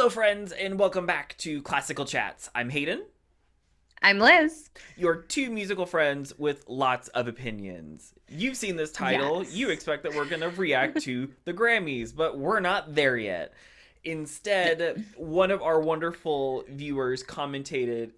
Hello, friends, and welcome back to Classical Chats. I'm Hayden, I'm Liz. your two musical friends with lots of opinions. You've seen this title, you Yes. expect that we're going to react to the Grammys, but we're not there yet. Yep. Instead, one of our wonderful viewers commented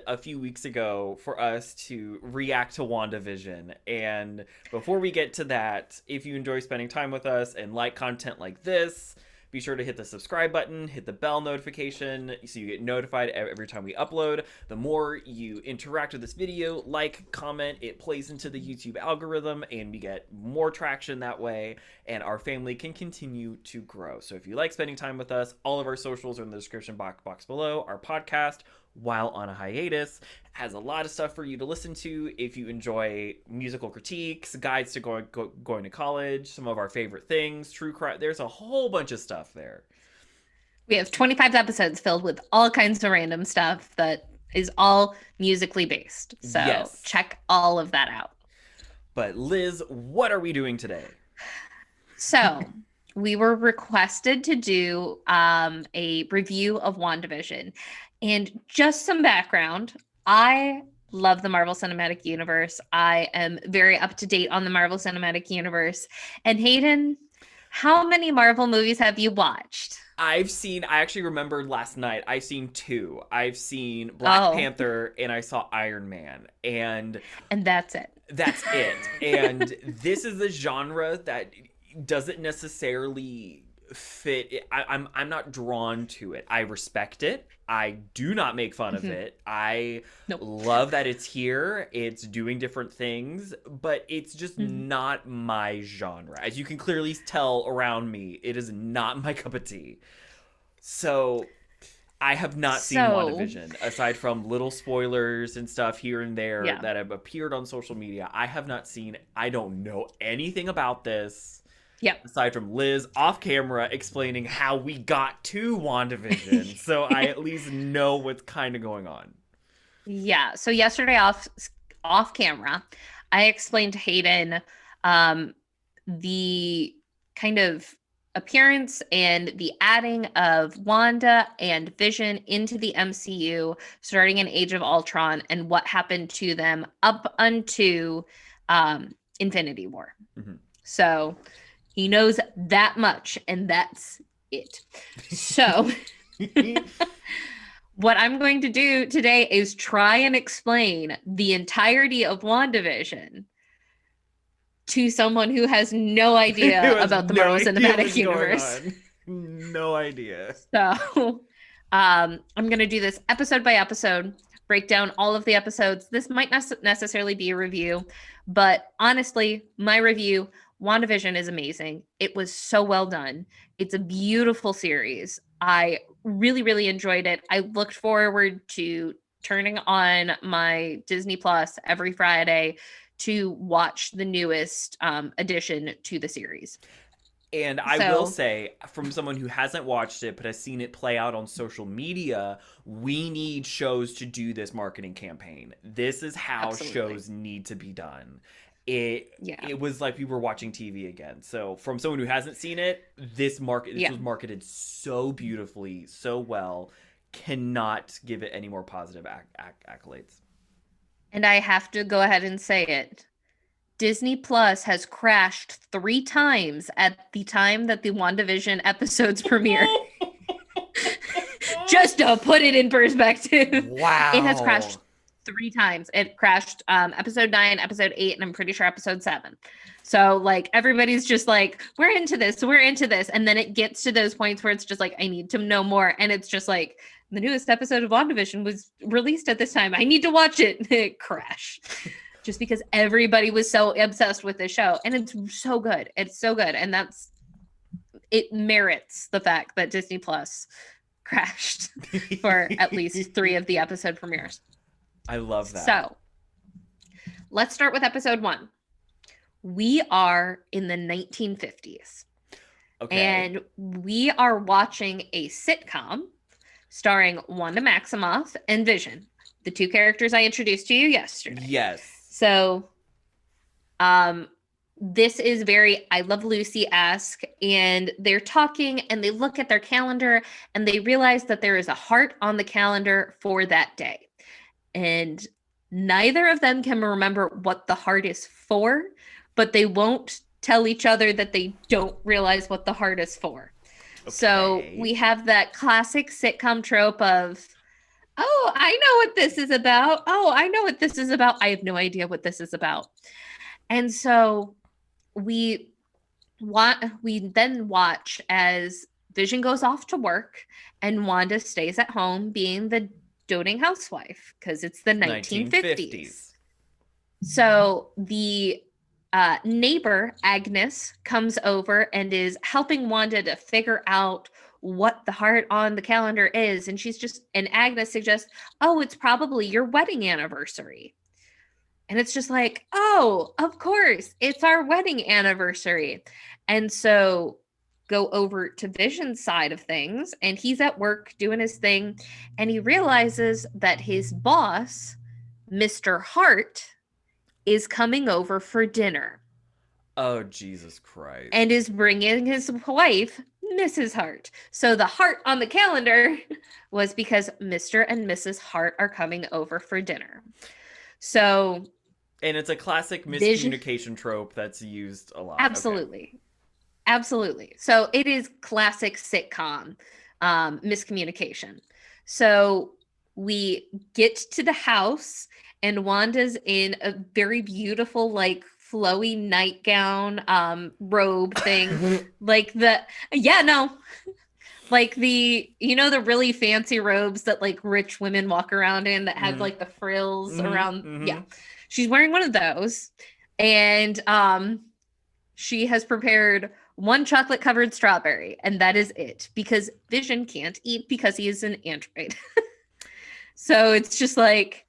a few weeks ago for us to react to WandaVision. And before we get to that, if you enjoy spending time with us and like content like this, be sure to hit the subscribe button, hit the bell notification so you get notified every time we upload. The more you interact with this video, like, comment, it plays into the YouTube algorithm and we get more traction that way, and our family can continue to grow. So if you like spending time with us, all of our socials are in the description box below. Our podcast, while on a hiatus, has a lot of stuff for you to listen to if you enjoy musical critiques, guides to going to college, some of our favorite things, true crime. There's a whole bunch of stuff there. We have 25 episodes filled with all kinds of random stuff that is all musically based. So Yes. check all of that out. But Liz, what are we doing today? So we were requested to do a review of WandaVision. And just some background, I love the Marvel Cinematic Universe. I am very up to date on the Marvel Cinematic Universe. And Hayden, how many Marvel movies have you watched? I actually remembered last night, I've seen two. I've seen Black Oh, Panther and I saw Iron Man. And and that's it. that's it. And this is the genre that doesn't necessarily fit. I'm not drawn to it. I respect it. I do not make fun of Mhm. it. I Nope. love that it's here. It's doing different things, but it's just Mhm. not my genre. As you can clearly tell around me, it is not my cup of tea. So I have not seen So, WandaVision, aside from little spoilers and stuff here and there yeah. that have appeared on social media. I have not seen, I don't know anything about this, Yep. aside from Liz off camera explaining how we got to WandaVision. So I at least know what's kind of going on. Yeah. So yesterday off camera, I explained to Hayden um the kind of appearance and the adding of Wanda and Vision into the MCU starting in Age of Ultron and what happened to them up unto Infinity War. Mhm. So he knows that much, and that's it. So what I'm going to do today is try and explain the entirety of WandaVision to someone who has no Who idea has about the no Marvel idea Cinematic what's going Universe. on? No idea. So I'm going to do this episode by episode, break down all of the episodes. This might not necessarily be a review, but honestly, my review, WandaVision is amazing. It was so well done. It's a beautiful series. I really, really enjoyed it. I looked forward to turning on my Disney Plus every Friday to watch the newest addition to the series. And I will So, say, from someone who hasn't watched it but has seen it play out on social media, we need shows to do this marketing campaign. This is how absolutely. shows need to be done. It Yeah. it was like we were watching TV again. So from someone who hasn't seen it, this Yeah. was marketed so beautifully, so well. Cannot give it any more positive accolades. And I have to go ahead and say it. Disney Plus has crashed 3 times at the time that the WandaVision episodes premiere. Just to put it in perspective, it has crashed Wow. 3 times. It crashed episode 9, episode 8, and I'm pretty sure episode 7. So like everybody's just like, we're into this, we're into this. And then it gets to those points where it's just like, I need to know more. And it's just like the newest episode of WandaVision was released at this time. I need to watch it. It crash. Just because everybody was so obsessed with this show. And it's so good. It's so good. And that's it merits the fact that Disney Plus crashed for at least 3 of the episode premieres. I love that. So let's start with episode 1. We are in the 1950s Okay. and we are watching a sitcom starring Wanda Maximoff and Vision, the two characters I introduced to you yesterday. Yes. So, um, this is very I Love Lucy-esque, and they're talking and they look at their calendar and they realize that there is a heart on the calendar for that day. And neither of them can remember what the heart is for, but they won't tell each other that they don't realize what the heart is for. Okay. So we have that classic sitcom trope of, oh, I know what this is about. Oh, I know what this is about. I have no idea what this is about. And so we then watch as Vision goes off to work and Wanda stays at home being the doting housewife because it's the 1950s. So the neighbor, Agnes, comes over and is helping Wanda to figure out what the heart on the calendar is. And Agnes suggests, oh, it's probably your wedding anniversary. And it's just like, oh, of course, it's our wedding anniversary. And so go over to Vision's side of things, and he's at work doing his thing, and he realizes that his boss, Mr. Hart, is coming over for dinner. Oh, Jesus Christ. And is bringing his wife, Mrs. Hart. So the heart on the calendar was because Mr. and Mrs. Hart are coming over for dinner. So... And it's a classic miscommunication trope that's used a lot. Absolutely. Okay. Absolutely. So it is classic sitcom miscommunication. So we get to the house and Wanda's in a very beautiful, like, flowy nightgown robe thing. Like the the really fancy robes that like rich women walk around in that have like the frills around. Mm-hmm. Yeah. She's wearing one of those, and she has prepared one chocolate covered strawberry, and that is it, because Vision can't eat because he is an android. So it's just like,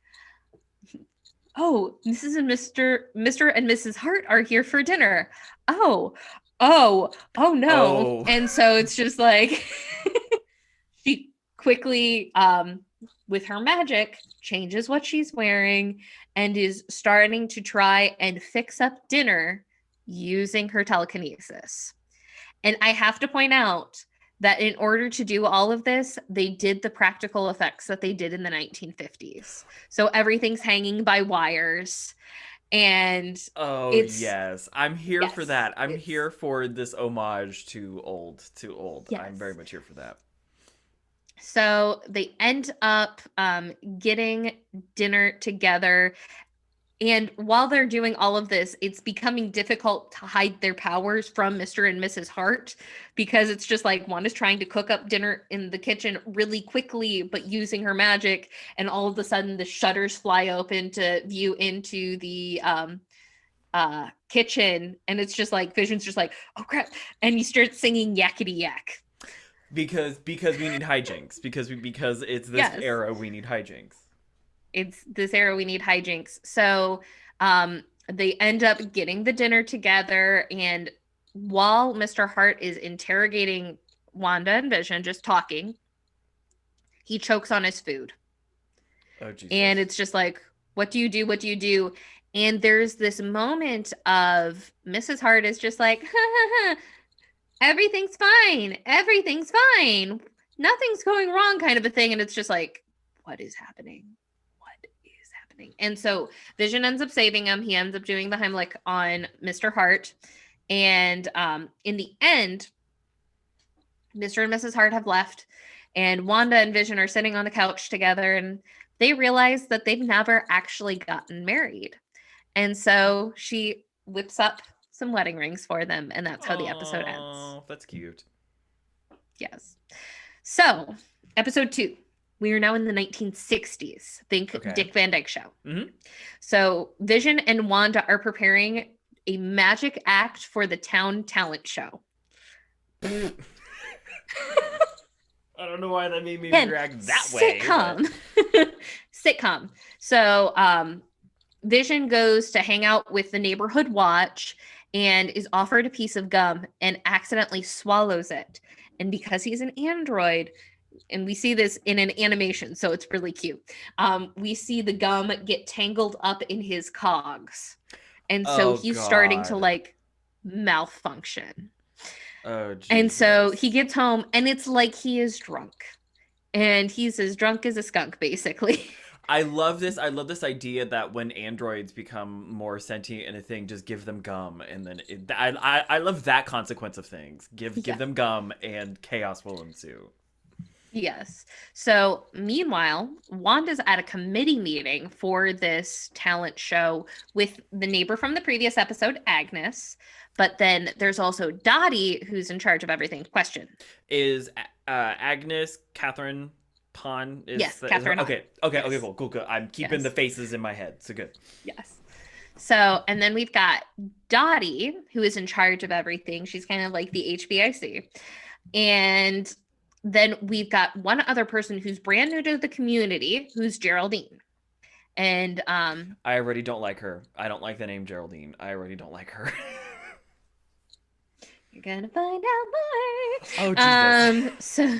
oh, Mrs. and Mr. and Mrs. Hart are here for dinner. Oh no. Oh. And so it's just like she quickly with her magic changes what she's wearing and is starting to try and fix up dinner using her telekinesis. And I have to point out that in order to do all of this, they did the practical effects that they did in the 1950s. So everything's hanging by wires. And yes, I'm here for that. I'm here for this homage to old. Yes. I'm very much here for that. So they end up getting dinner together. And while they're doing all of this, it's becoming difficult to hide their powers from Mr. and Mrs. Hart, because it's just like Wanda's trying to cook up dinner in the kitchen really quickly, but using her magic. And all of a sudden the shutters fly open to view into the kitchen. And it's just like, Vision's just like, oh crap. And he starts singing Yakety Yak. Because we need hijinks. Because it's this era, we need hijinks. It's this era, we need hijinks. So they end up getting the dinner together, and while Mr. Hart is interrogating Wanda and Vision, just talking, he chokes on his food. Oh, Jesus. And it's just like, what do you do? What do you do? And there's this moment of Mrs. Hart is just like, everything's fine. Everything's fine. Nothing's going wrong, kind of a thing. And it's just like, what is happening? And so Vision ends up saving him. He ends up doing the Heimlich on Mr. Hart. And in the end, Mr. and Mrs. Hart have left. And Wanda and Vision are sitting on the couch together. And they realize that they've never actually gotten married. And so she whips up some wedding rings for them. And that's how the episode ends. Oh, that's cute. Yes. So, episode 2. We are now in the 1960s. Think Dick Van Dyke Show. Mm-hmm. So Vision and Wanda are preparing a magic act for the town talent show. I don't know why that made me react that way. Sitcom. So Vision goes to hang out with the neighborhood watch and is offered a piece of gum and accidentally swallows it. And because he's an android, and we see this in an animation, so it's really cute. We see the gum get tangled up in his cogs. And so he's starting to like malfunction. Oh, And so he Jesus. gets home and it's like he is drunk. And he's as drunk as a skunk, basically. I love this. I love this idea that when androids become more sentient in a thing, just give them gum, and then I love that consequence of things. Give Yeah. them gum, and chaos will ensue. Yes. So, meanwhile, Wanda's at a committee meeting for this talent show with the neighbor from the previous episode, Agnes. But then there's also Dottie, who's in charge of everything. Question. Is Agnes Catherine Pond Yes, is her? Catherine Hahn. Okay, Yes. cool. I'm keeping the Yes. faces in my head. So good. Yes. So, and then we've got Dottie, who is in charge of everything. She's kind of like the HBIC. And then we've got one other person who's brand new to the community, who's Geraldine. And I already don't like her. I don't like the name Geraldine. I already don't like her. you're gonna find out Oh, more. Jesus. So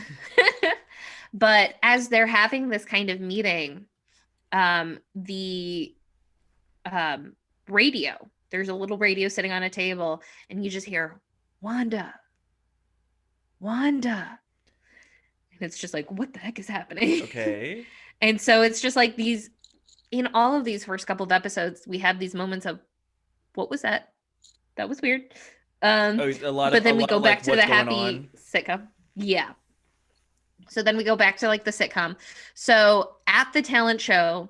but as they're having this kind of meeting, the radio, there's a little radio sitting on a table, and you just hear Wanda, Wanda. And it's just like, what the heck is happening? Okay. And so it's just like these, in all of these first couple of episodes, we have these moments of, what was that? That was weird. Oh, But then we go of, back like, to the what's going happy on. sitcom. Yeah. So then we go back to like the sitcom. So at the talent show,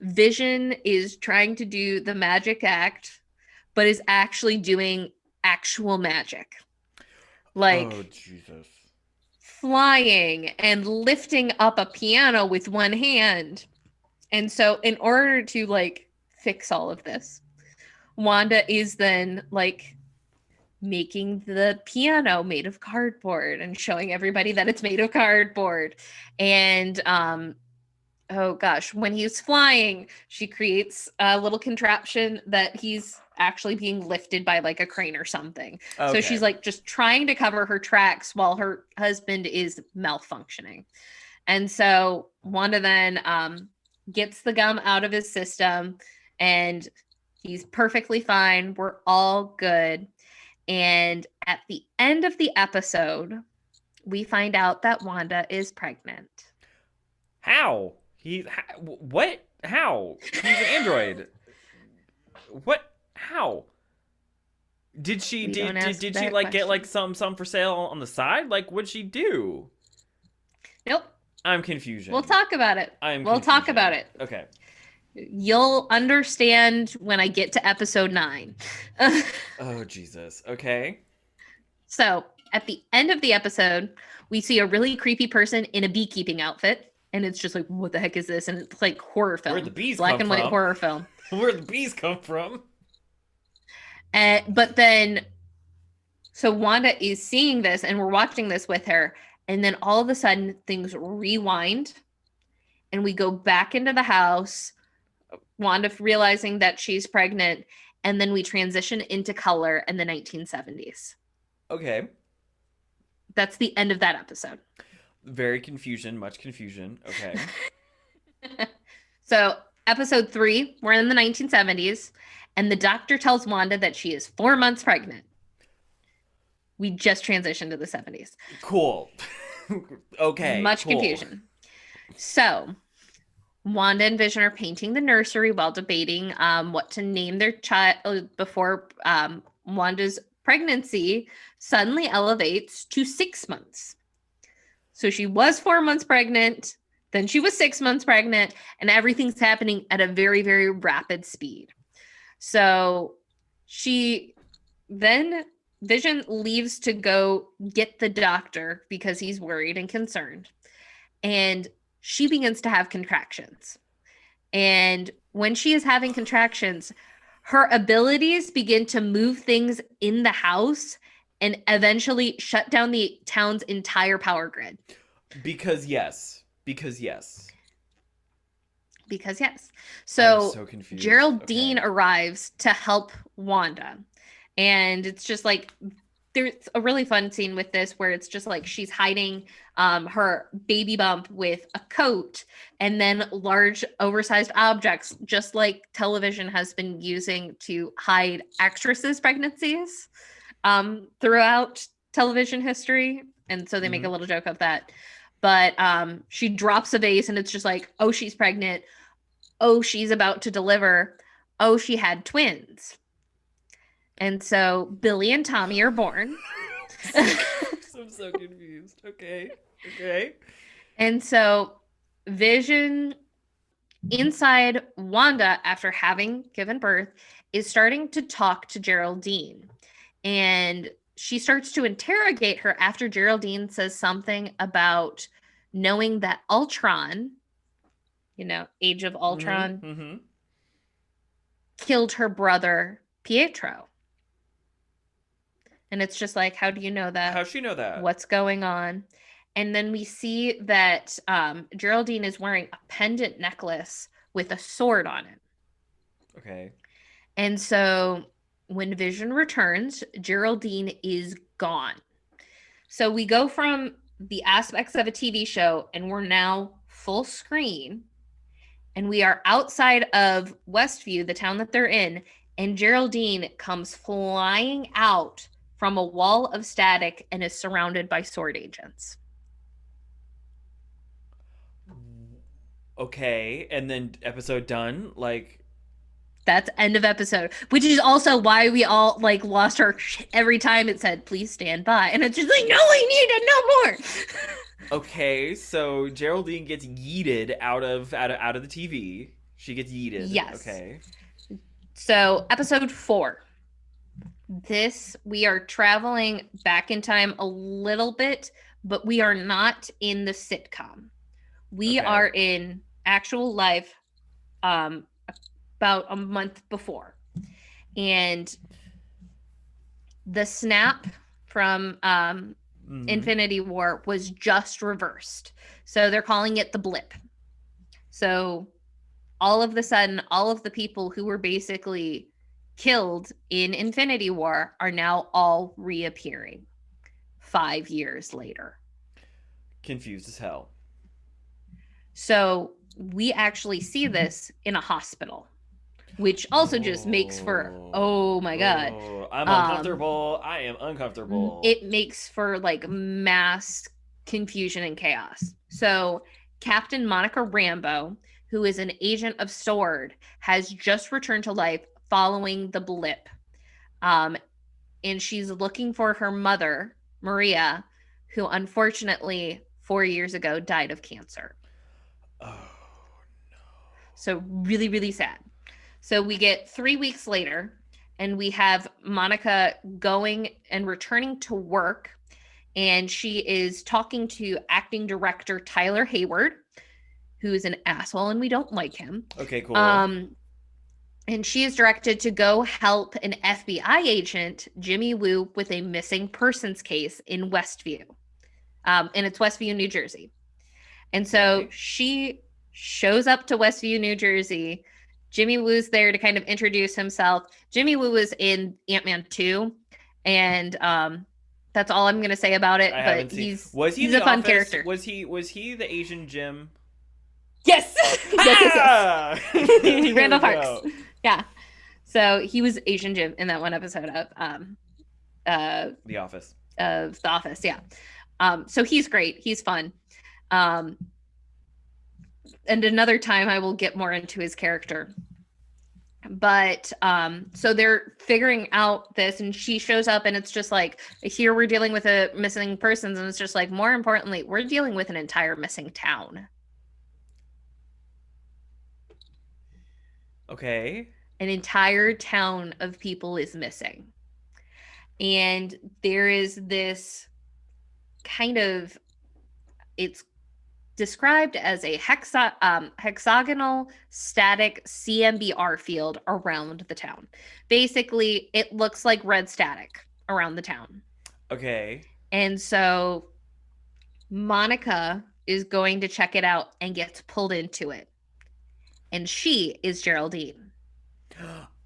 Vision is trying to do the magic act, but is actually doing actual magic. Like Oh, Jesus. flying and lifting up a piano with one hand. And so in order to like fix all of this, Wanda is then like making the piano made of cardboard and showing everybody that it's made of cardboard. And oh gosh, when he's flying, she creates a little contraption that he's actually being lifted by like a crane or something. Okay. So she's like just trying to cover her tracks while her husband is malfunctioning. And so Wanda then gets the gum out of his system and he's perfectly fine. We're all good. And at the end of the episode, we find out that Wanda is pregnant. How? What? How? He's an android. What? How? Did she We don't ask did she that like get like question. some for sale on the side? Like what'd she do? Nope. I'm confusion. We'll talk about it. We'll talk about it. Okay. You'll understand when I get to episode 9. Oh, Jesus. Okay. So at the end of the episode, we see a really creepy person in a beekeeping outfit. And it's just like, what the heck is this? And it's like horror film. Where'd the bees Black come and white from? horror film. Where'd the bees come from? But then, so Wanda is seeing this and we're watching this with her. And then all of a sudden, things rewind and we go back into the house. Wanda realizing that she's pregnant. And then we transition into color in the 1970s. Okay. That's the end of that episode. Very confusion, much confusion. Okay. So, episode 3, we're in the 1970s, and the doctor tells Wanda that she is 4 months pregnant. We just transitioned to the 70s. Cool. Okay. Much cool. confusion. So, Wanda and Vision are painting the nursery while debating what to name their child before Wanda's pregnancy suddenly elevates to 6 months. So she was 4 months pregnant, then she was 6 months pregnant, and everything's happening at a very, very rapid speed. So Vision leaves to go get the doctor because he's worried and concerned. And she begins to have contractions. And when she is having contractions, her abilities begin to move things in the house and eventually shut down the town's entire power grid. Because yes. Because yes. So, so confused. Geraldine Okay. arrives to help Wanda. And it's just like there's a really fun scene with this where it's just like she's hiding her baby bump with a coat and then large oversized objects, just like television has been using to hide actresses' pregnancies throughout television history. And so they make a little joke of that. But she drops a vase and it's just like, oh, she's pregnant. Oh, she's about to deliver. Oh, she had twins. And so Billy and Tommy are born. I'm so confused. Okay. And so Vision inside Wanda, after having given birth, is starting to talk to Geraldine. And she starts to interrogate her after Geraldine says something about knowing that Ultron, Age of Ultron, killed her brother, Pietro. And it's just like, how do you know that? How'd she know that? What's going on? And then we see that Geraldine is wearing a pendant necklace with a sword on it. Okay. And so when Vision returns, Geraldine is gone. So we go from the aspects of a TV show and we're now full screen. And we are outside of Westview, the town that they're in. And Geraldine comes flying out from a wall of static and is surrounded by sword agents. Okay, and then episode done? Like, that's end of episode, which is also why we all like lost our shit every time it said, please stand by. And it's just like, no, we need it, no more. Okay, so Geraldine gets yeeted out of the TV. She gets yeeted. Yes. Okay. So episode 4. We are traveling back in time a little bit, but we are not in the sitcom. We are in actual life about a month before. And the snap from Infinity War was just reversed. So they're calling it the blip. So all of a sudden, all of the people who were basically killed in Infinity War are now all reappearing 5 years later. Confused as hell. So we actually see this in a hospital, which also just makes for, oh my God. I'm uncomfortable. I am uncomfortable. It makes for like mass confusion and chaos. So Captain Monica Rambo, who is an agent of SWORD, has just returned to life following the blip. And she's looking for her mother, Maria, who unfortunately 4 years ago died of cancer. Oh, no. So really, really sad. So we get 3 weeks later and we have Monica going and returning to work. And she is talking to acting director Tyler Hayward, who is an asshole and we don't like him. Okay, cool. And she is directed to go help an FBI agent, Jimmy Woo, with a missing persons case in Westview. And it's Westview, New Jersey. And so she shows up to Westview, New Jersey. Jimmy Woo's there to kind of introduce himself. Jimmy Woo was in Ant-Man 2. And that's all I'm going to say about it. But he's a fun character. Was he the Asian Jim? Yes. yes. Randall Parks. Yeah. So he was Asian Jim in that one episode of The Office. Of The Office, yeah. So he's great. He's fun. And another time I will get more into his character. But so they're figuring out this and she shows up and it's just like, here we're dealing with a missing persons and it's just like, more importantly, we're dealing with an entire missing town. Okay. An entire town of people is missing. And there is this kind of, it's described as a hexagonal static CMBR field around the town. Basically, it looks like red static around the town. Okay. And so Monica is going to check it out and gets pulled into it. And she is Geraldine.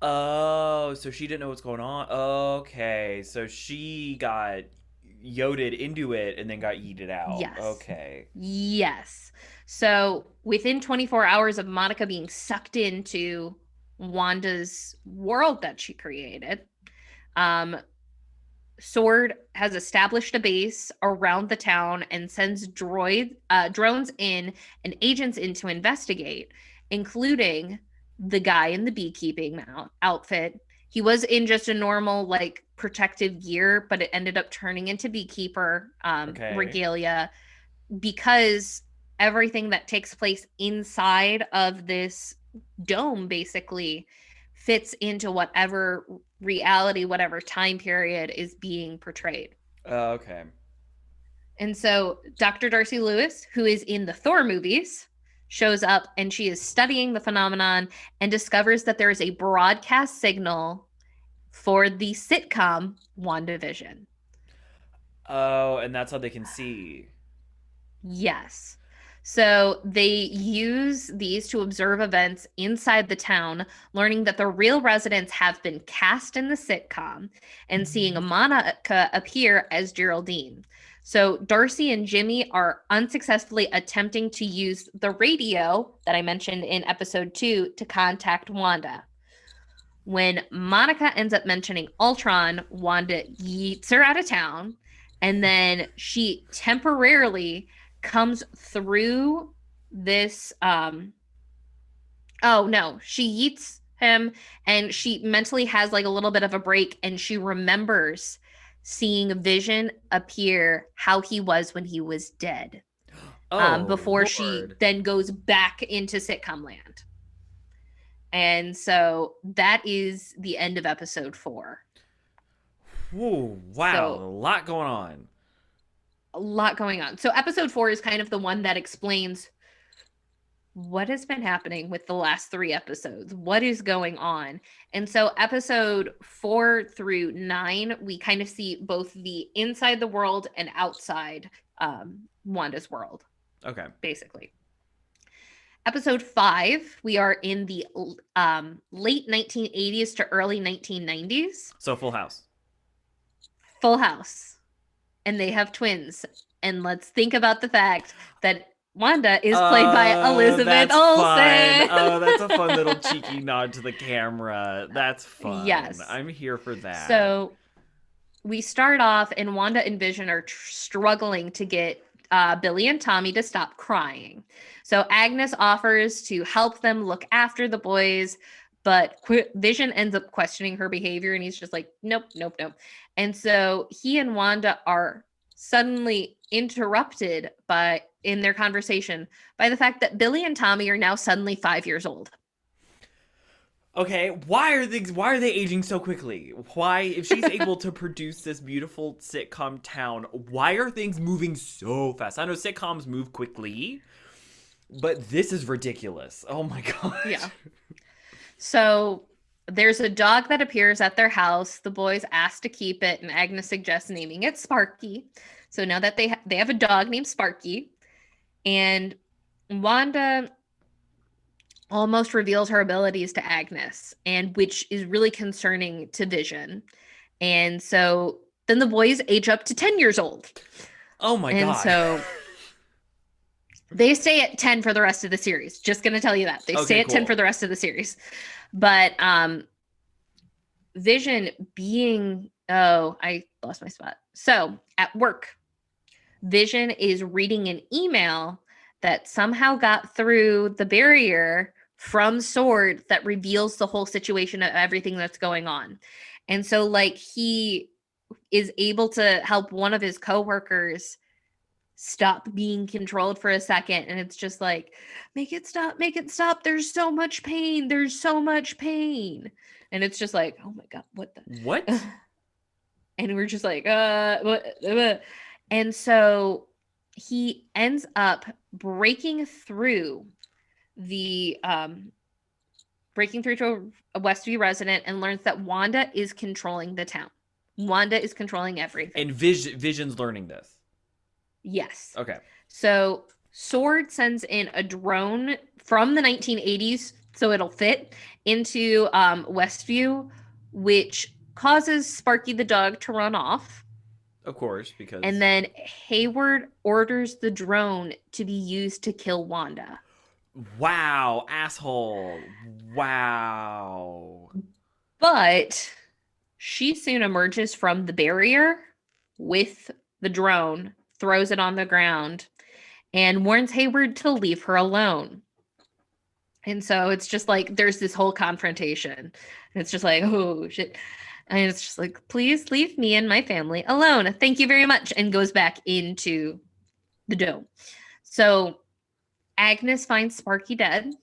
Oh, so she didn't know what's going on. Okay, so she got yoded into it and then got yeeted out. Yes. Okay. Yes. So within 24 hours of Monica being sucked into Wanda's world that she created, um, Sword has established a base around the town and sends drones in and agents in to investigate, including the guy in the beekeeping outfit. He was in just a normal, like, protective gear, but it ended up turning into beekeeper Okay. regalia because everything that takes place inside of this dome basically fits into whatever reality, whatever time period is being portrayed. Okay. And so Dr. Darcy Lewis, who is in the Thor movies, shows up and she is studying the phenomenon and discovers that there is a broadcast signal for the sitcom WandaVision. Oh, and that's how they can see. Yes. So they use these to observe events inside the town, learning that the real residents have been cast in the sitcom and seeing Monica appear as Geraldine. So Darcy and Jimmy are unsuccessfully attempting to use the radio that I mentioned in episode 2 to contact Wanda. When Monica ends up mentioning Ultron, Wanda yeets her out of town, and then she temporarily comes through this oh no, she yeets him and she mentally has like a little bit of a break and she remembers seeing Vision appear how he was when he was dead, Oh, before she Lord. then goes back into sitcom land. And so that is the end of episode 4. Whoa, wow, a So lot going on. a lot going on. So episode 4 is kind of the one that explains what has been happening with the last 3 episodes. What is going on? And so episode 4 through 9, we kind of see both the inside the world and outside Wanda's world, Okay. basically. Episode 5, we are in the late 1980s to early 1990s. So Full House. Full House. And they have twins. And let's think about the fact that Wanda is played by Elizabeth That's Olsen. fun. Oh, that's a fun little cheeky nod to the camera. That's fun. Yes. I'm here for that. So we start off, and Wanda and Vision are struggling to get Billy and Tommy to stop crying. So Agnes offers to help them look after the boys, but Vision ends up questioning her behavior, and he's just like, nope, nope, nope. And so he and Wanda are suddenly interrupted in their conversation by the fact that Billy and Tommy are now suddenly 5 years old. Okay, why are they aging so quickly? Why, if she's able to produce this beautiful sitcom town, why are things moving so fast? I know sitcoms move quickly, but this is ridiculous. Oh my god. Yeah. So there's a dog that appears at their house. The boys ask to keep it, and Agnes suggests naming it Sparky. So now that they have a dog named Sparky, and Wanda almost reveals her abilities to Agnes, and which is really concerning to Vision. And so then the boys age up to 10 years old. Oh my and god. So they stay at 10 for the rest of the series. Just going to tell you that. They stay at 10 for the rest of the series. But Vision being, I lost my spot. So at work, Vision is reading an email that somehow got through the barrier from Sword that reveals the whole situation of everything that's going on. And so like he is able to help one of his coworkers stop being controlled for a second, and it's just like, make it stop, there's so much pain, and it's just like, oh my god, what? And we're just like, what? And so he ends up breaking through to a Westview resident and learns that Wanda is controlling the town. Wanda is controlling everything. And Vision's learning this. Yes. Okay. So Sword sends in a drone from the 1980s So it'll fit into Westview, which causes Sparky the dog to run off. Of course, because... And then Hayward orders the drone to be used to kill Wanda. Wow, asshole. Wow. But she soon emerges from the barrier with the drone, throws it on the ground, and warns Hayward to leave her alone. And so it's just like there's this whole confrontation. And it's just like, oh shit. And it's just like, please leave me and my family alone. Thank you very much. And goes back into the dome. So Agnes finds Sparky dead.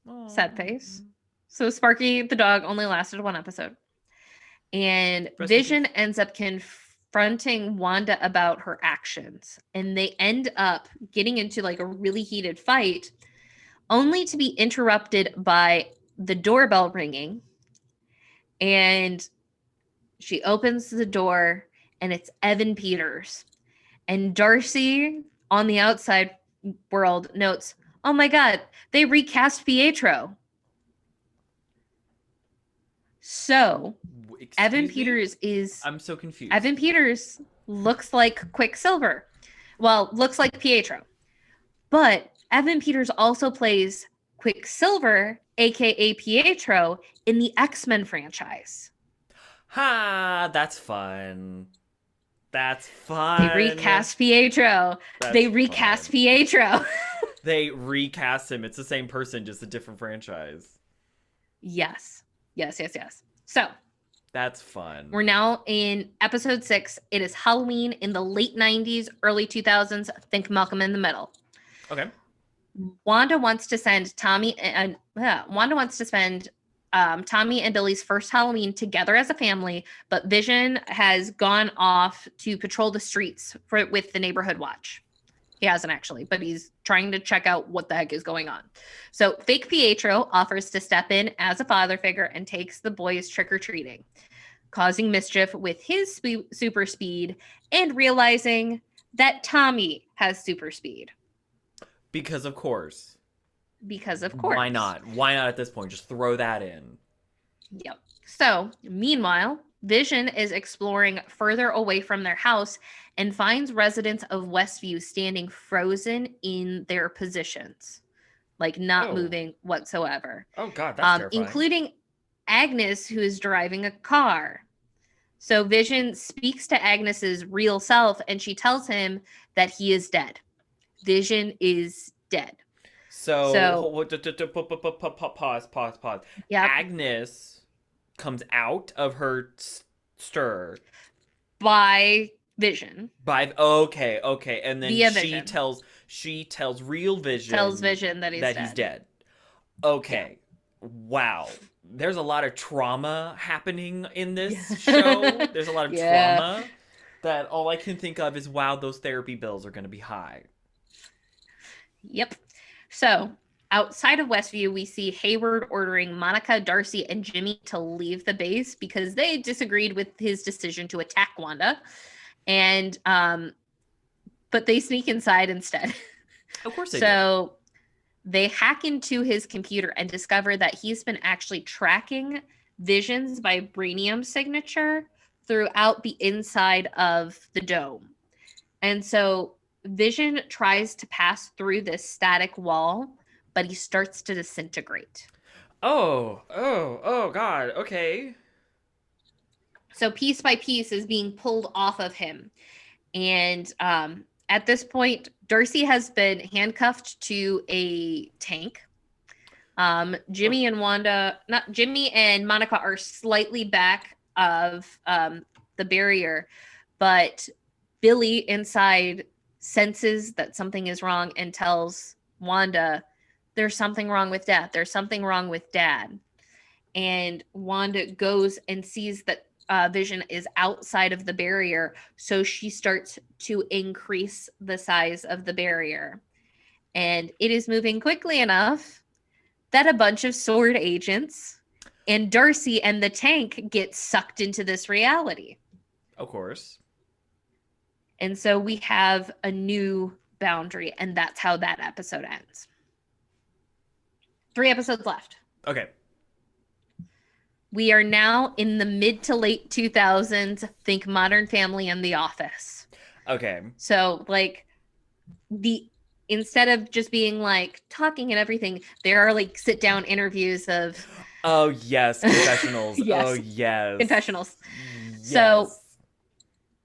Aww. Sad face. So Sparky the dog only lasted 1 episode. And Rest Vision ends up confronting Wanda about her actions. And they end up getting into like a really heated fight, only to be interrupted by the doorbell ringing. And she opens the door, and it's Evan Peters. And Darcy on the outside world notes, oh my God, they recast Pietro. So Evan Peters is... I'm so confused. Evan Peters looks like Quicksilver. Well, looks like Pietro. But Evan Peters also plays Quicksilver, aka Pietro, in the X-Men franchise. Ha! That's fun. That's fun. They recast Pietro. They recast Pietro. They recast him. It's the same person, just a different franchise. Yes. So that's fun. We're now in episode 6. It is Halloween in the late 90s, early 2000s. Think Malcolm in the Middle. Okay. Wanda wants to send Tommy and Tommy and Billy's first Halloween together as a family, but Vision has gone off to patrol the streets with the neighborhood watch. He hasn't actually, but he's trying to check out what the heck is going on. So fake Pietro offers to step in as a father figure and takes the boys trick-or-treating, causing mischief with his super speed and realizing that Tommy has super speed. Because of course. Why not? Why not at this point? Just throw that in. Yep. So, meanwhile, Vision is exploring further away from their house and finds residents of Westview standing frozen in their positions, like not moving whatsoever. Oh God, that's terrifying. Including Agnes, who is driving a car. So Vision speaks to Agnes's real self, and she tells him that he is dead. Vision is dead. So pause. Yep. Agnes comes out of her stir by Vision. Okay. And then she tells real Vision. Tells Vision that he's dead. Okay. Yeah. Wow. There's a lot of trauma happening in this show. There's a lot of trauma that all I can think of is, wow, those therapy bills are going to be high. Yep. So outside of Westview, we see Hayward ordering Monica, Darcy, and Jimmy to leave the base because they disagreed with his decision to attack Wanda. And, but they sneak inside instead. Of course they do. So they hack into his computer and discover that he's been actually tracking Vision's vibranium signature throughout the inside of the dome. And so Vision tries to pass through this static wall, but he starts to disintegrate. Oh, God. Okay. So piece by piece is being pulled off of him. And at this point, Darcy has been handcuffed to a tank. Jimmy and Monica are slightly back of the barrier, but Billy inside senses that something is wrong and tells Wanda, there's something wrong with Dad. There's something wrong with Dad. And Wanda goes and sees that Vision is outside of the barrier. So she starts to increase the size of the barrier. And it is moving quickly enough that a bunch of sword agents and Darcy and the tank get sucked into this reality. Of course. And so we have a new boundary, and that's how that episode ends. 3 episodes left. Okay. We are now in the mid to late 2000s. Think Modern Family and The Office. Okay. So like the instead of just being like talking and everything, there are like sit down interviews of Oh yes, confessionals. Oh yes, yes. confessionals. So Yes.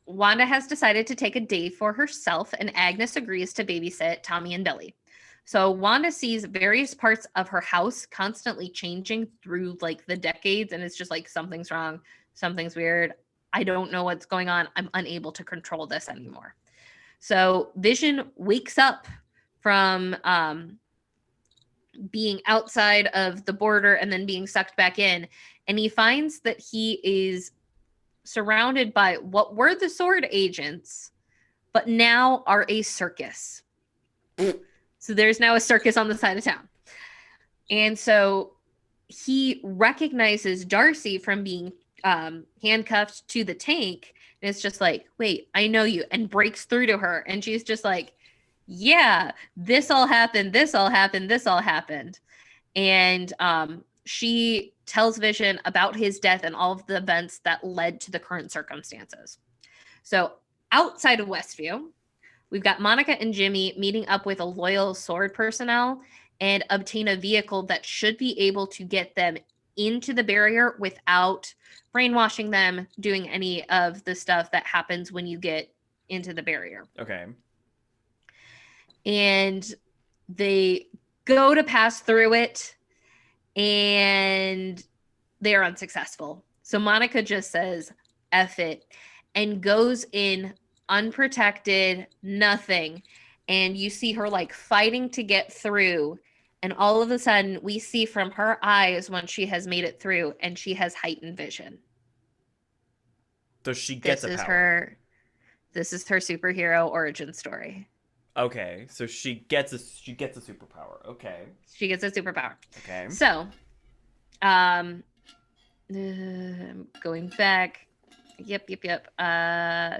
Wanda has decided to take a day for herself, and Agnes agrees to babysit Tommy and Billy. So Wanda sees various parts of her house constantly changing through like the decades, and it's just like something's wrong, something's weird. I don't know what's going on. I'm unable to control this anymore. So Vision wakes up from being outside of the border and then being sucked back in, and he finds that he is surrounded by what were the sword agents, but now are a circus. So there's now a circus on the side of town. And so he recognizes Darcy from being handcuffed to the tank. And it's just like, wait, I know you, and breaks through to her. And she's just like, yeah, this all happened. This all happened. This all happened. And she tells Vision about his death and all of the events that led to the current circumstances. So outside of Westview, we've got Monica and Jimmy meeting up with a loyal sword personnel and obtain a vehicle that should be able to get them into the barrier without brainwashing them, doing any of the stuff that happens when you get into the barrier. Okay. And they go to pass through it, and they are unsuccessful. So Monica just says, F it, and goes in unprotected, nothing. And you see her like fighting to get through. And all of a sudden, we see from her eyes when she has made it through, and she has heightened vision. So she gets This a is power. this is her superhero origin story. Okay. So she gets a superpower. Okay. She gets a superpower. Okay. So, I'm going back. Yep.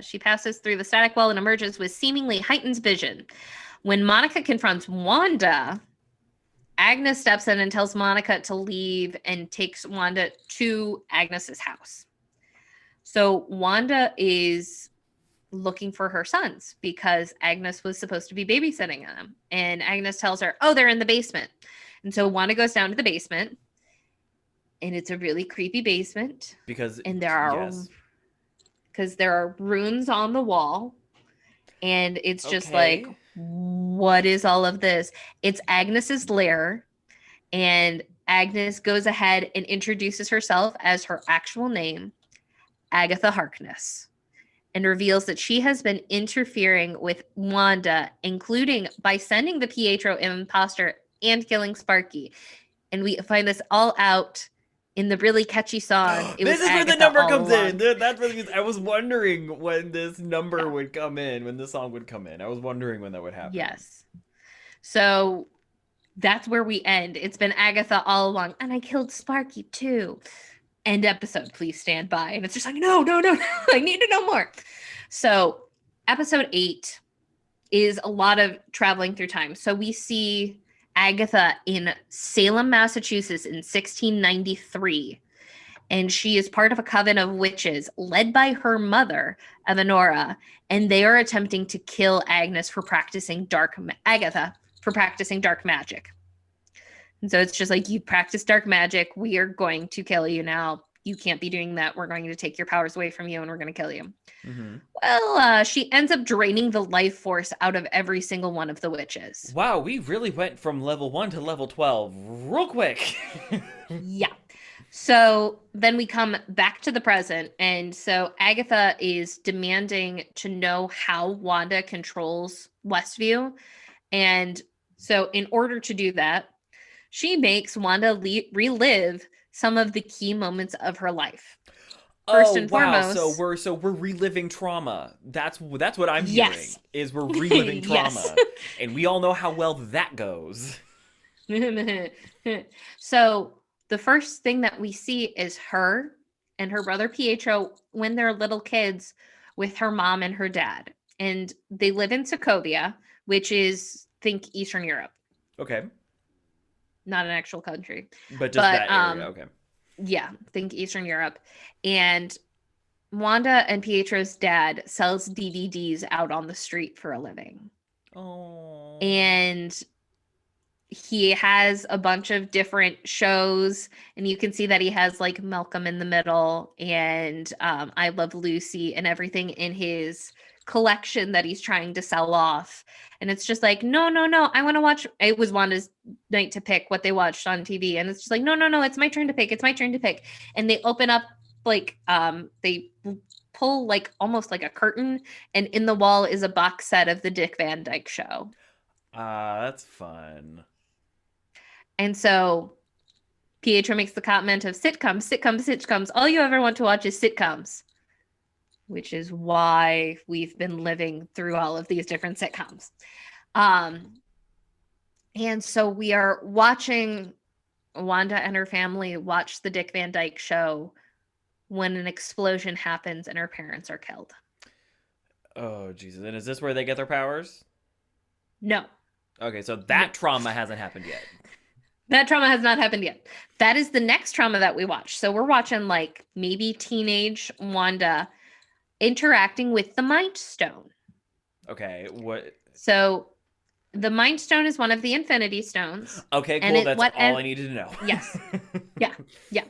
She passes through the static wall and emerges with seemingly heightened vision. When Monica confronts Wanda, Agnes steps in and tells Monica to leave and takes Wanda to Agnes's house. So Wanda is looking for her sons because Agnes was supposed to be babysitting them. And Agnes tells her, oh, they're in the basement. And so Wanda goes down to the basement, and it's a really creepy basement. Because And yes. there are runes on the wall, and it's just like, Okay. what is all of this? It's Agnes's lair, and Agnes goes ahead and introduces herself as her actual name, Agatha Harkness, and reveals that she has been interfering with Wanda, including by sending the Pietro imposter and killing Sparky. And we find this all out in the really catchy song. It was This is where the Agatha number all comes in. along. That's what I was wondering when this number Yeah. would come in, when the song would come in. I was wondering when that would happen. Yes. So that's where we end. It's been Agatha all along. And I killed Sparky too. End episode, please stand by. And it's just like, no. I need to know more. So episode 8 is a lot of traveling through time. So we see Agatha in Salem, Massachusetts in 1693. And she is part of a coven of witches led by her mother, Evanora. And they are attempting to kill Agatha for practicing dark magic. And so it's just like, you practice dark magic. We are going to kill you now. You can't be doing that. We're going to take your powers away from you, and we're going to kill you. Mm-hmm. Well, she ends up draining the life force out of every single one of the witches. Wow, we really went from level 1 to level 12 real quick. Yeah. So then we come back to the present. And so Agatha is demanding to know how Wanda controls Westview. And so in order to do that, she makes Wanda relive some of the key moments of her life. First and foremost, so we're reliving trauma. That's what I'm hearing. Yes. Is we're reliving trauma. Yes. And we all know how well that goes. So the first thing that we see is her and her brother Pietro when they're little kids with her mom and her dad. And they live in Sokovia, which is, think, Eastern Europe. Okay. not an actual country. But just that area. Okay. Yeah, think Eastern Europe. And Wanda and Pietro's dad sells DVDs out on the street for a living. Oh. And he has a bunch of different shows, and you can see that he has like Malcolm in the Middle and I Love Lucy and everything in his collection that he's trying to sell off. And it's just like, no, I want to watch. It was Wanda's night to pick what they watched on TV, and it's just like, no, it's my turn to pick. It's my turn to pick. And they open up like they pull like almost like a curtain, and in the wall is a box set of the Dick Van Dyke Show. That's fun. And so Pietro makes the comment of sitcoms. All you ever want to watch is sitcoms, which is why we've been living through all of these different sitcoms. And so we are watching Wanda and her family watch the Dick Van Dyke Show when an explosion happens and her parents are killed. Oh, Jesus. And is this where they get their powers? No. Okay, so that trauma hasn't happened yet. That trauma has not happened yet. That is the next trauma that we watch. So we're watching like maybe teenage Wanda interacting with the Mind Stone. Okay, what? So the Mind Stone is one of the Infinity Stones. Okay, cool. That's all I needed to know. Yes. Yeah.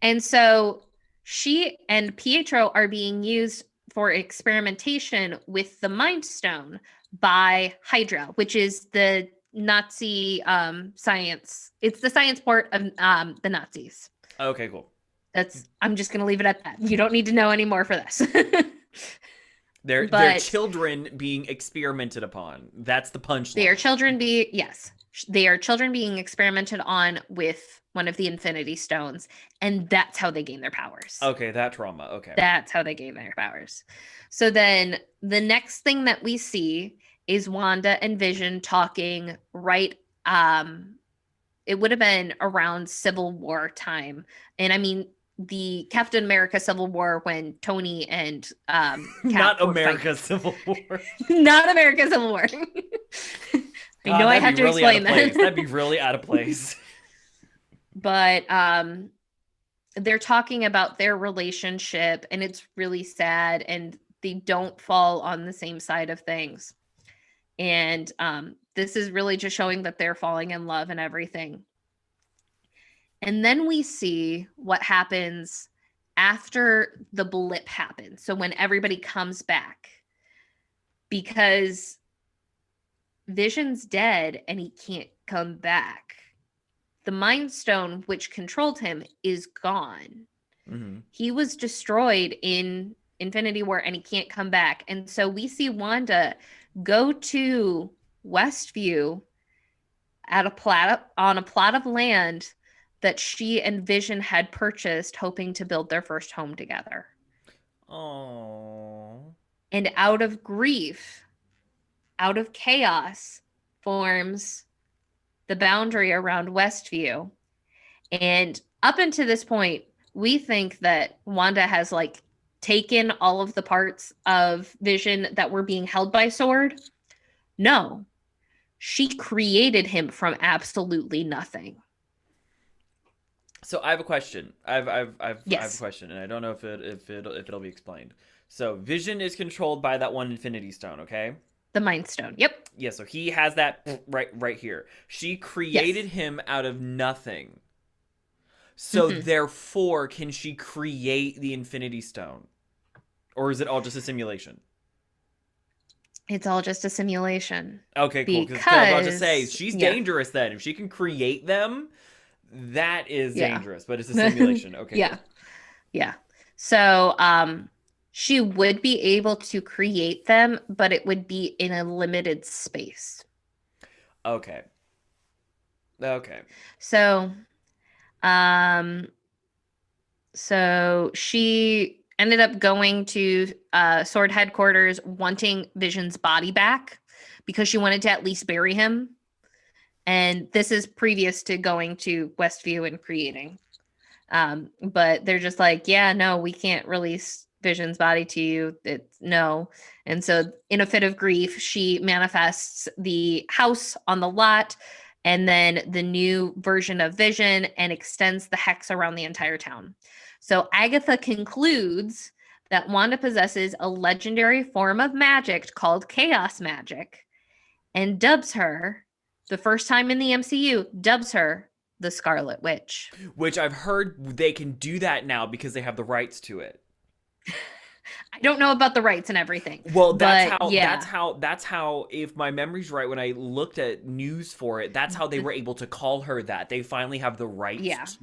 And so she and Pietro are being used for experimentation with the Mind Stone by Hydra, which is the Nazi science. It's the science port of the Nazis. Okay, cool. I'm just gonna leave it at that. You don't need to know any more for this. They're children being experimented upon. That's the punchline. They are children being experimented on with one of the Infinity Stones, and that's how they gain their powers. Okay, that trauma. Okay. That's how they gain their powers. So then the next thing that we see is Wanda and Vision talking right. It would have been around Civil War time. And I mean, the Captain America Civil War when Tony and Cap Not America Civil War. Not America Civil War. I know I have to really explain that. That'd be really out of place. But they're talking about their relationship, and it's really sad, and they don't fall on the same side of things. And this is really just showing that they're falling in love and everything. And then we see what happens after the blip happens. So when everybody comes back, because Vision's dead and he can't come back. The Mind Stone, which controlled him, is gone. Mm-hmm. He was destroyed in Infinity War and he can't come back. And so we see Wanda go to Westview on a plot of land that she and Vision had purchased, hoping to build their first home together. Oh. And out of grief, out of chaos, forms the boundary around Westview. And up until this point, we think that Wanda has like taken all of the parts of Vision that were being held by Sword. No, she created him from absolutely nothing. So I have a question. Yes. I have a question, and I don't know if it'll be explained. So Vision is controlled by that one Infinity Stone, okay? The Mind Stone. Yep. Yeah, so he has that right here. She created him out of nothing. So therefore, can she create the Infinity Stone? Or is it all just a simulation? It's all just a simulation. Okay, cool. Because I was about to say, she's dangerous then. If she can create them, that is dangerous. But it's a simulation. Okay. Yeah. So, she would be able to create them, but it would be in a limited space. Okay. So she ended up going to Sword headquarters wanting Vision's body back because she wanted to at least bury him. And this is previous to going to Westview and creating. But they're just like, yeah, no, we can't release Vision's body to you. It's no. And so in a fit of grief, she manifests the house on the lot and then the new version of Vision, and extends the hex around the entire town. So Agatha concludes that Wanda possesses a legendary form of magic called chaos magic, and dubs her, the first time in the MCU, dubs her the Scarlet Witch. Which I've heard they can do that now because they have the rights to it. I don't know about the rights and everything. Well, that's how if my memory's right, when I looked at news for it, that's how they were able to call her that. They finally have the rights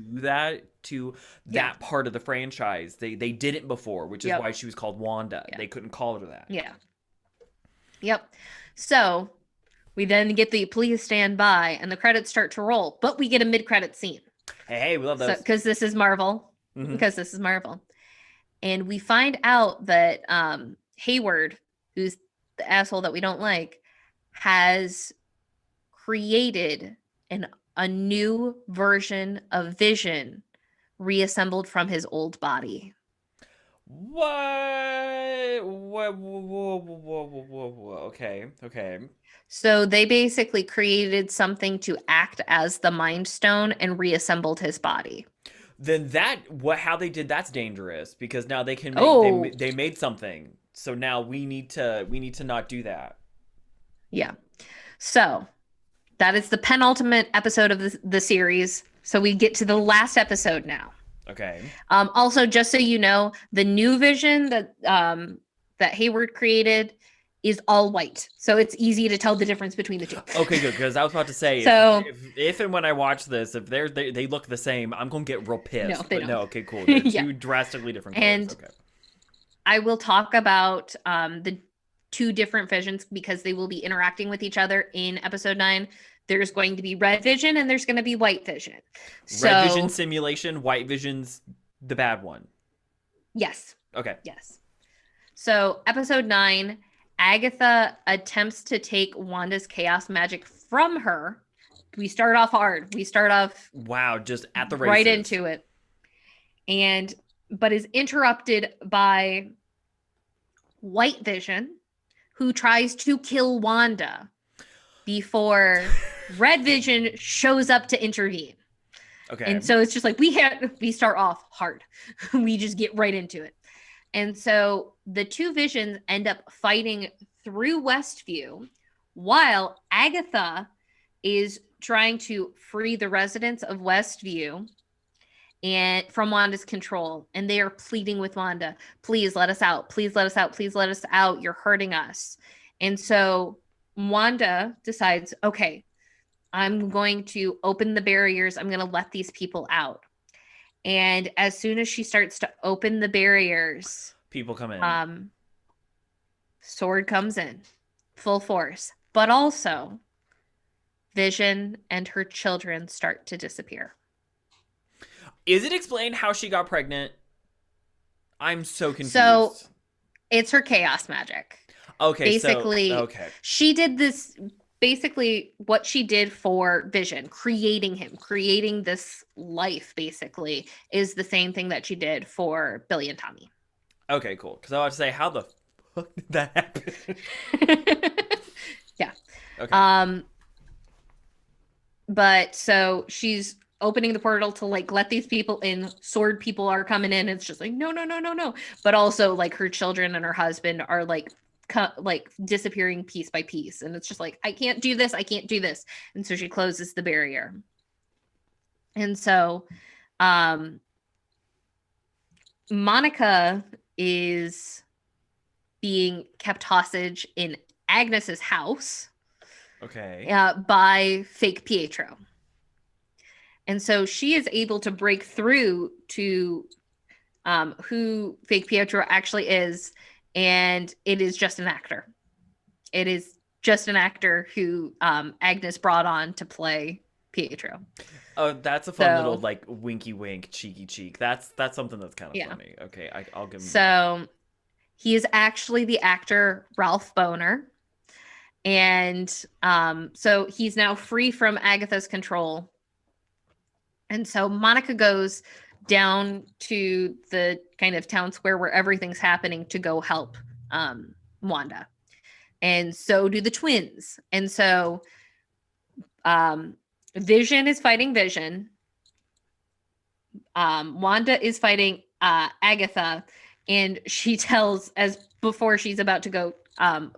to that part of the franchise. They didn't before, which is why she was called Wanda. They couldn't call her that. Yeah. Yep. So we then get the please stand by, and the credits start to roll, but we get a mid-credit scene. Hey, we love those. Because this is Marvel. Because this is Marvel. And we find out that Hayward, who's the asshole that we don't like, has created a new version of Vision reassembled from his old body. What? Whoa. Okay. So they basically created something to act as the Mind Stone and reassembled his body. Then how they did that's dangerous, because now they can make they made something. So now we need to not do that. Yeah. So that is the penultimate episode of the series. So we get to the last episode now. Okay. Also, just so you know, the new Vision that Hayward created is all white, so it's easy to tell the difference between the two. Okay, good, because I was about to say, so if and when I watch this, if they look the same, I'm gonna get real pissed. No, they don't. No, okay, cool. They're two drastically different colors. And okay. I will talk about the two different Visions because they will be interacting with each other in episode 9. There's going to be Red Vision and there's going to be White Vision. Red Vision simulation, White Vision's the bad one. Yes. Okay. Yes. So episode 9, Agatha attempts to take Wanda's chaos magic from her. We start off hard. We start off just at the races. Right into it. But is interrupted by White Vision, who tries to kill Wanda before Red Vision shows up to intervene. Okay. And so it's just like we start off hard. We just get right into it. And so the two Visions end up fighting through Westview while Agatha is trying to free the residents of Westview and from Wanda's control. And they are pleading with Wanda, please let us out. Please let us out. Please let us out. You're hurting us. And so Wanda decides, okay, I'm going to open the barriers. I'm going to let these people out. And as soon as she starts to open the barriers, people come in. Sword comes in full force, but also Vision and her children start to disappear. Is it explained how she got pregnant? I'm so confused. So it's her chaos magic. Okay. Basically, she did this. Basically, what she did for Vision, creating this life, basically, is the same thing that she did for Billy and Tommy. Okay, cool. Because I was to say, how the fuck did that happen? Yeah. Okay. But so she's opening the portal to let these people in. Sword people are coming in. It's just like no. But also her children and her husband are disappearing piece by piece, and it's just I can't do this, and so she closes the barrier. And so Monica is being kept hostage in Agnes's house by fake Pietro, and so she is able to break through to who fake Pietro actually is. And it is just an actor. It is just an actor who Agnes brought on to play Pietro. Oh, that's a fun little winky wink, cheeky cheek. That's something that's kind of funny. Okay, I'll give him. So he is actually the actor Ralph Boner, and so he's now free from Agatha's control. And so Monica goes down to the kind of town square where everything's happening to go help Wanda. And so do the twins. And so Vision is fighting Vision. Wanda is fighting Agatha, and she tells, as before she's about to go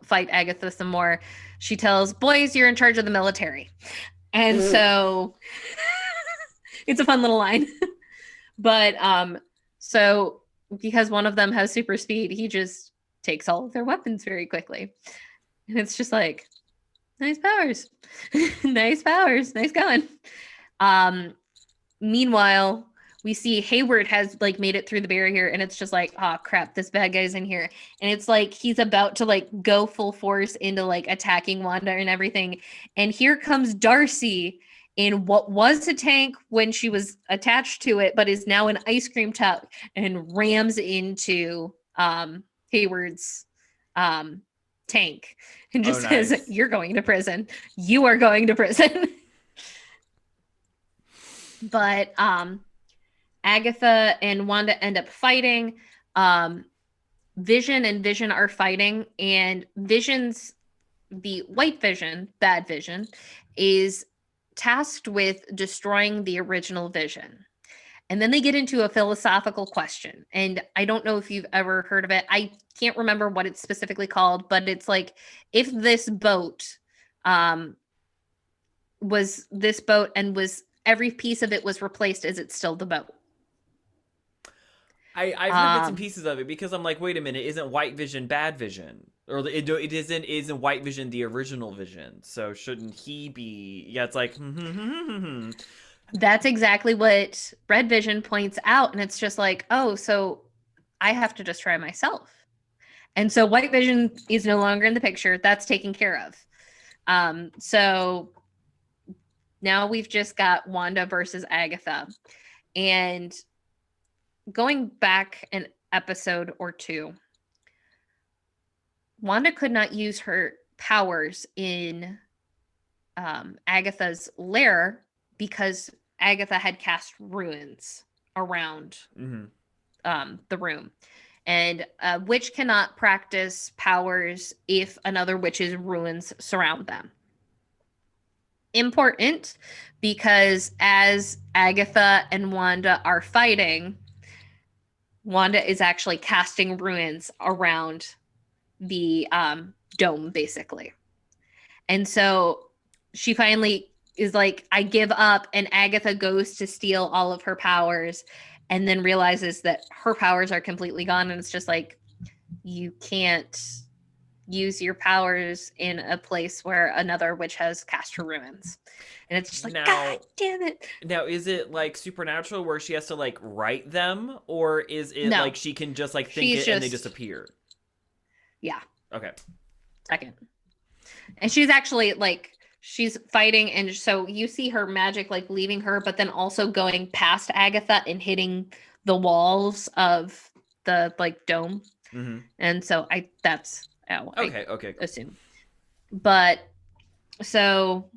fight Agatha some more, she tells, boys, you're in charge of the military. And so it's a fun little line. But so because one of them has super speed, he just takes all of their weapons very quickly. And it's just like, nice powers. Nice powers. Nice going. Meanwhile, we see Hayward has like made it through the barrier, and it's just like, oh crap, this bad guy's in here. And it's like he's about to like go full force into like attacking Wanda and everything. And here comes Darcy in what was a tank when she was attached to it, but is now an ice cream tub, and rams into Hayward's tank and just says, nice. You're going to prison. You are going to prison. But Agatha and Wanda end up fighting. Vision and Vision are fighting, and Vision's the White Vision, bad Vision, is tasked with destroying the original Vision. And then they get into a philosophical question. And I don't know if you've ever heard of it. I can't remember what it's specifically called, but it's like, if this boat was this boat and was every piece of it was replaced, is it still the boat? I've heard bits and pieces of it, because I'm like, wait a minute, isn't White Vision bad Vision? Or it isn't White Vision the original Vision? So shouldn't he be? Yeah, it's like, That's exactly what Red Vision points out. And it's just like, oh, so I have to destroy myself. And so White Vision is no longer in the picture. That's taken care of. So now we've just got Wanda versus Agatha. And going back an episode or two, Wanda could not use her powers in Agatha's lair because Agatha had cast ruins around the room. And a witch cannot practice powers if another witch's ruins surround them. Important, because as Agatha and Wanda are fighting, Wanda is actually casting ruins around the dome, basically. And so she finally is like, I give up, and Agatha goes to steal all of her powers and then realizes that her powers are completely gone. And it's just like, you can't use your powers in a place where another witch has cast her ruins. And it's just like, now, God damn it. Now, is it like supernatural where she has to like write them, or is it like she can just like think it and they just appear? Yeah. Okay. Second. And she's actually like, she's fighting, and so you see her magic like leaving her, but then also going past Agatha and hitting the walls of the like dome. And so that's okay, cool. Assume. But so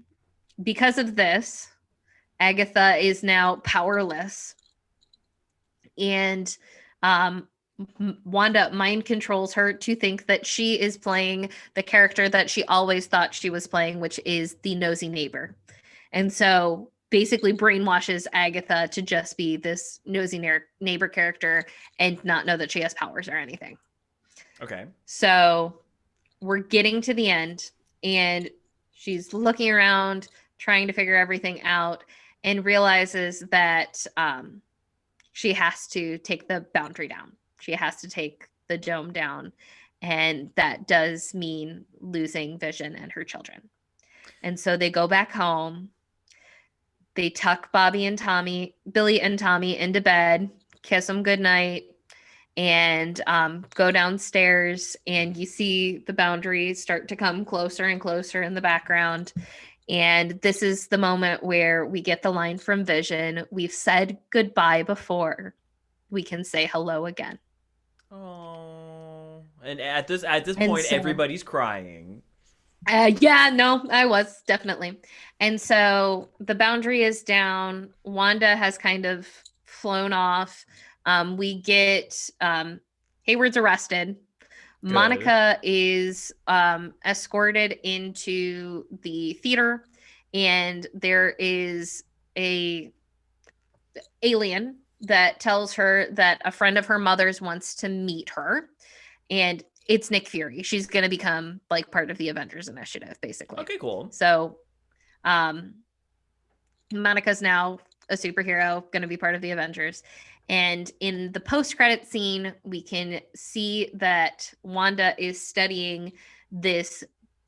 because of this, Agatha is now powerless, and Wanda mind controls her to think that she is playing the character that she always thought she was playing, which is the nosy neighbor. And so basically brainwashes Agatha to just be this nosy neighbor character and not know that she has powers or anything. Okay. So we're getting to the end, and she's looking around, trying to figure everything out, and realizes that she has to take the boundary down. She has to take the dome down, and that does mean losing Vision and her children. And so they go back home. They tuck Billy and Tommy into bed, kiss them goodnight, and go downstairs, and you see the boundaries start to come closer and closer in the background. And this is the moment where we get the line from Vision, "We've said goodbye before. We can say hello again." Oh, and at this point, so, everybody's crying. Yeah, no, I was definitely. And so the boundary is down. Wanda has kind of flown off. We get Hayward's arrested. Good. Monica is escorted into the theater, and there is a alien that tells her that a friend of her mother's wants to meet her, and it's Nick Fury. She's going to become like part of the Avengers Initiative, basically. Okay, cool. So, um, Monica's now a superhero, going to be part of the Avengers. And in the post-credit scene, we can see that Wanda is studying this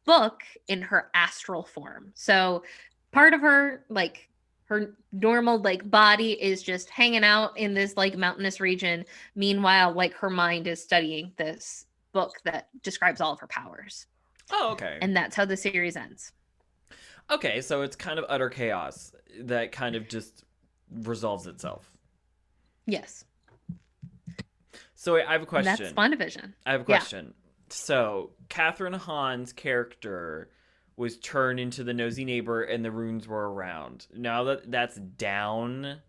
book in her astral form. So part of her, like her normal like body, is just hanging out in this like mountainous region. Meanwhile, like her mind is studying this book that describes all of her powers. Oh, okay. And that's how the series ends. Okay, so it's kind of utter chaos that kind of just resolves itself. Yes. So wait, I have a question. That's WandaVision. I have a question. Yeah. So Catherine Hahn's character was turned into the nosy neighbor and the runes were around. Now that that's down,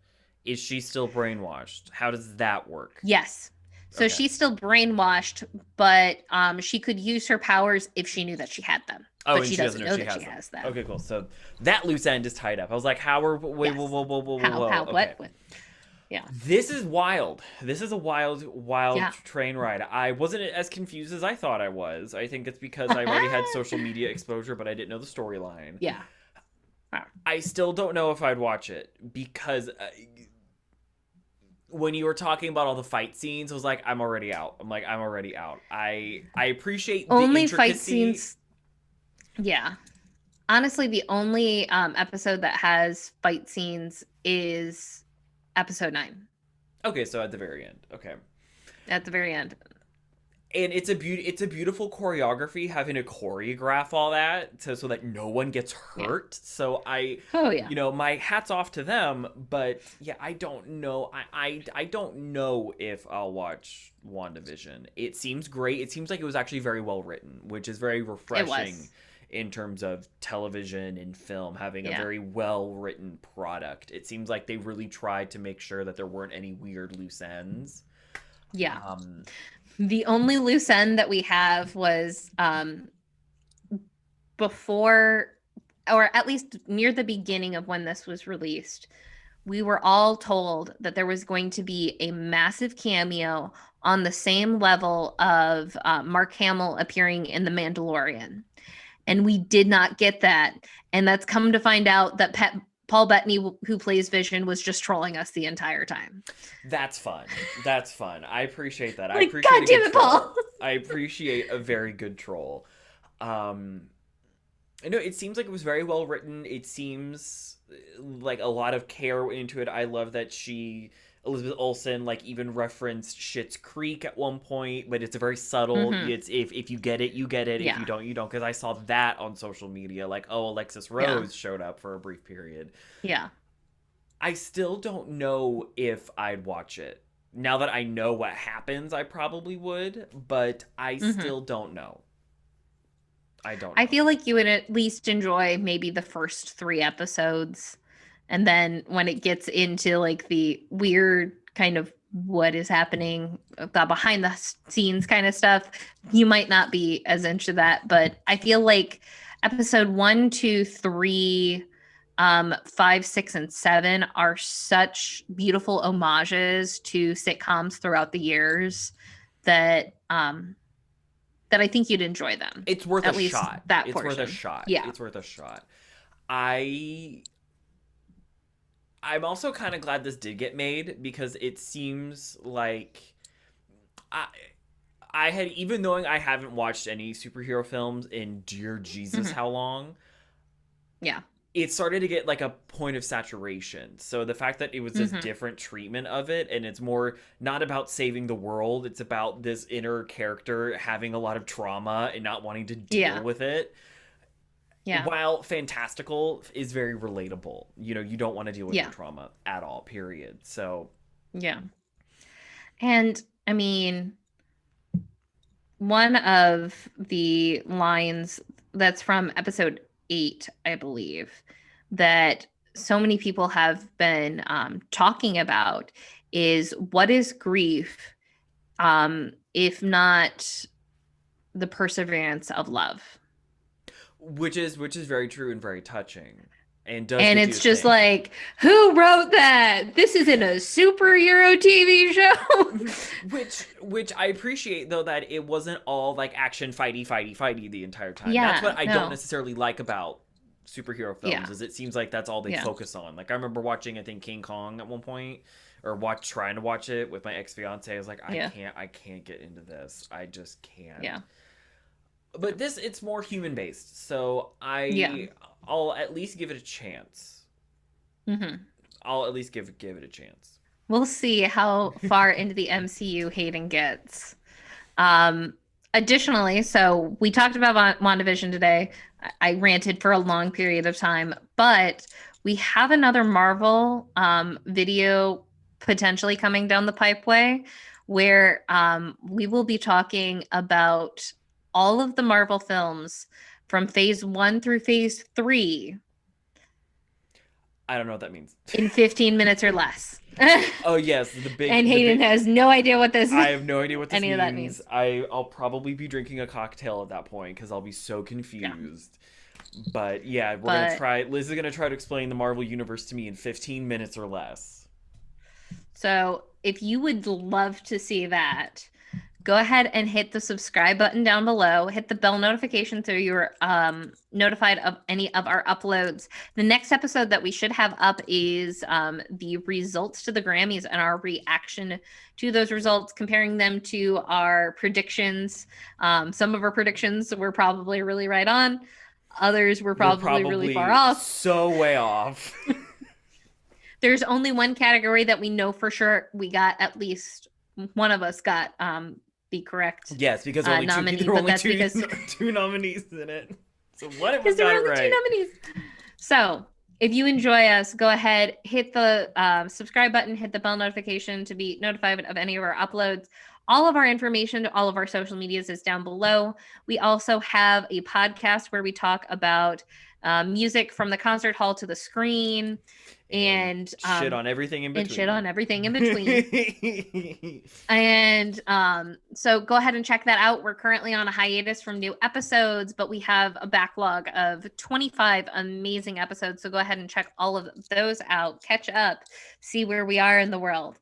is she still brainwashed? How does that work? Yes. So she's still brainwashed, but she could use her powers if she knew that she had them. Oh, but and she doesn't know that she has them. Okay, cool. So that loose end is tied up. I was like, how are... Wait, yes. Whoa. How, okay. What? Yeah. This is wild. This is a wild train ride. I wasn't as confused as I thought I was. I think it's because I've already had social media exposure, but I didn't know the storyline. Yeah. Wow. I still don't know if I'd watch it because... when you were talking about all the fight scenes, I was like, I'm already out. I appreciate the only intricacy. Fight scenes. Yeah. Honestly, the only episode that has fight scenes is episode 9. Okay, so at the very end. Okay. At the very end. And it's a beautiful choreography, having to choreograph all that so that no one gets hurt. Yeah. So my hat's off to them. But yeah, I don't know. I don't know if I'll watch WandaVision. It seems great. It seems like it was actually very well written, which is very refreshing in terms of television and film, having a very well written product. It seems like they really tried to make sure that there weren't any weird loose ends. Yeah. The only loose end that we have was before, or at least near the beginning of when this was released, we were all told that there was going to be a massive cameo on the same level of Mark Hamill appearing in The Mandalorian. And we did not get that. And that's come to find out that Paul Bettany, who plays Vision, was just trolling us the entire time. That's fun. I appreciate that. I appreciate God damn it, Paul. I appreciate a very good troll. It seems like it was very well written. It seems like a lot of care went into it. I love that Elizabeth Olsen, like, even referenced Schitt's Creek at one point, but it's a very subtle. Mm-hmm. It's if you get it, you get it. Yeah. If you don't, you don't. Because I saw that on social media, like, oh, Alexis Rose showed up for a brief period. Yeah. I still don't know if I'd watch it. Now that I know what happens, I probably would, but I still don't know. I don't know. I feel like you would at least enjoy maybe the first 3 episodes. And then when it gets into like the weird kind of what is happening, the behind the scenes kind of stuff, you might not be as into that. But I feel like episode 1, 2, 3, 5, 6, and 7 are such beautiful homages to sitcoms throughout the years that I think you'd enjoy them. It's worth at a least shot. That it's portion. Worth a shot. Yeah. It's worth a shot. I'm also kind of glad this did get made because it seems like I had, even knowing I haven't watched any superhero films in dear Jesus how long. Yeah. It started to get like a point of saturation. So the fact that it was this different treatment of it, and it's more not about saving the world, it's about this inner character having a lot of trauma and not wanting to deal with it. Yeah. While fantastical is very relatable. You know, you don't want to deal with your trauma at all, period. So. Yeah. And I mean, one of the lines that's from episode 8, I believe, that so many people have been talking about is, what is grief if not the perseverance of love? Which is very true and very touching. and does And get to it's his just thing. like, who wrote that? This isn't a superhero TV show. Which I appreciate though, that it wasn't all like action fighty the entire time. That's Yeah, what I don't no. necessarily like about superhero films, Yeah. is it seems like that's all they Yeah. focus on. Like I remember watching, I think, King Kong at one point, or trying to watch it with my ex-fiance. I was like, Yeah. I can't get into this. I just can't. Yeah. But this, it's more human based, so Yeah. I'll at least give it a chance. Hmm. I'll at least give it a chance. We'll see how far into the MCU Hayden gets. Um, Additionally, so we talked about WandaVision today. I ranted for a long period of time, but we have another Marvel video potentially coming down the pipeway where we will be talking about all of the Marvel films from phase 1 through phase 3 I don't know what that means. in 15 minutes or less. Oh yes, And Hayden has no idea what this I have no idea what this any means. of that means. I'll probably be drinking a cocktail at that point because I'll be so confused. But yeah, Liz is gonna try to explain the Marvel universe to me in 15 minutes or less. So if you would love to see that, go ahead and hit the subscribe button down below. Hit the bell notification so you're notified of any of our uploads. The next episode that we should have up is the results to the Grammys and our reaction to those results, comparing them to our predictions. Some of our predictions were probably really right on. Others were probably really far off. So way off. There's only one category that we know for sure we got, at least one of us got the correct yes, because only nominee, there were only because two nominees in it. So one of because us there got were it only right. two nominees. So if you enjoy us, go ahead, hit the subscribe button, hit the bell notification to be notified of any of our uploads. All of our information, all of our social medias is down below. We also have a podcast where we talk about music from the concert hall to the screen, and shit on everything in between. And shit on everything in between. And so go ahead and check that out. We're currently on a hiatus from new episodes, but we have a backlog of 25 amazing episodes. So go ahead and check all of those out, catch up, see where we are in the world.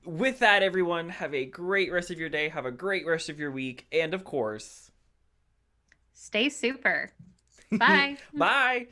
With that, everyone, have a great rest of your day. Have a great rest of your week. And of course, stay super. Bye. Bye.